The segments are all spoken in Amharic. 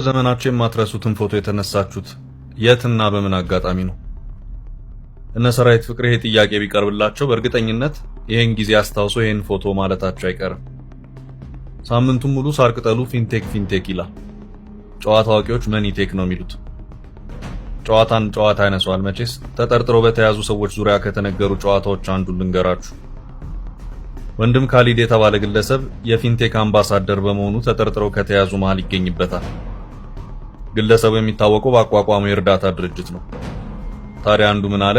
ዘመናችሁ የማትረሱትን ፎቶ የተነሳችሁት የትና በምን አጋጣሚ ነው? እነ ሰራዊት ፍቅሬ ይሄ ጥያቄ ቢቀርብላቸው በእርግጠኝነት ይሄን ጊዜ አስታውሶ ይሄን ፎቶ ማለታቸው አይቀርም። ሳምንቱን ሙሉ ሳር ቅጠሉ ፊንቴክ ይላል። ጨዋታ አዋቂዎች መኒቴክ ነው የሚሉት። ጨዋታን ጨዋታ ያነሷል። መቼስ ተጠርጥሮ በተያዙ ሰዎች ዙሪያ ከተነገሩ ጨዋታዎች አንዱን ልንገራችሁ። ወንድም ካሊድ የተባለ ግለሰብ የፊንቴክ አምባሳደር በመሆኑ ተጠርጥሮ ከተያዙ መሃል ይገኝበታል። ግለሰቡ የሚታወቀው በአቋቋሙ የእርዳታ ድርጅት ነው። ታዲያ አንዱ ምን አለ?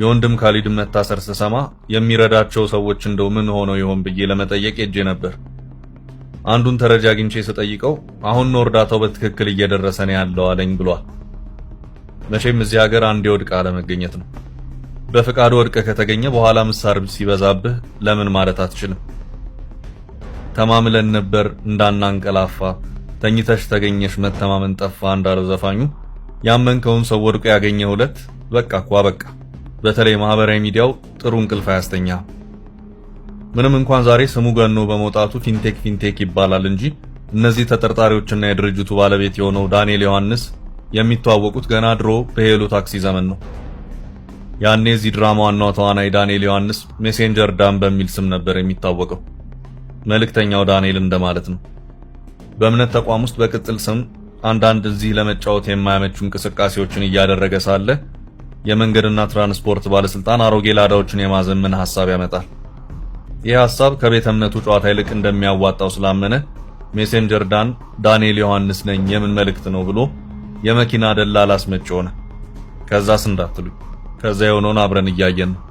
የወንድም ካሊድ መታሰር ስሰማ የሚረዳቸው ሰዎች እንደው ምን ሆነው ይሆን ብዬ ለመጠየቅ ሄጄ ነበር። አንዱን ተረጃ አግኝቼ ስጠይቀው አሁን ነው እርዳታው በትክክል እየደረሰ ነው ያለው አለኝ ብሏል። መቼም እዚህ ሀገር አንድ ወድቅ አለመገኘት ነው። በፍቃድ ወድቀ ከተገኘ በኋላ ምሳር ሲበዛብህ ለምን ማለት አትችልም። ተማምለን ነበር እንዳናንቀላፋ ተኝተሽ ተገኘሽ መተማመን ጠፋ እንዳለው ዘፋኙ ያመንከውን ሰው ወድቆ ያገኘው ዕለት በቃ በቃ። በተለይ ማህበራዊ ሚዲያው ጥሩ እንቅልፍ አያስተኛ። ምንም እንኳን ዛሬ ስሙ ገኖ በመውጣቱ ፊንቴክ ይባላል እንጂ እነዚህ ተጠርጣሪዎችና የድርጅቱ ባለቤት የሆነው ዳንኤል ዮሐንስ የሚተዋወቁት ገና ድሮ በሄሎ ታክሲ ዘመን ነው። ያኔ እዚህ ድራማ ዋናው ተዋናይ ዳንኤል ዮሐንስ ሜሴንጀር ዳን በሚል ስም ነበር የሚታወቀው። መልእክተኛው ዳንኤል እንደማለት ነው። በእምነት ተቋም ውስጥ በቅጽል ስም አንዳንድ እዚህ ለመጫወት የማያመቹ እንቅስቃሴዎችን እያደረገ ሳለ የመንገድና ትራንስፖርት ባለስልጣን አሮጌ ላዳዎችን የማዘመን ሐሳብ ያመጣል። ይህ ሐሳብ ከቤተ እምነቱ ጨዋታ ይልቅ እንደሚያዋጣው ስላመነ ሜሴንጀር ዳንኤል ዮሐንስ ነኝ የምን መልእክት ነው ብሎ የመኪና ደላላ አስመጪ ሆነ። ከዛስ እንዳትሉ ከዛ የሆነውን አብረን እያየን ነው።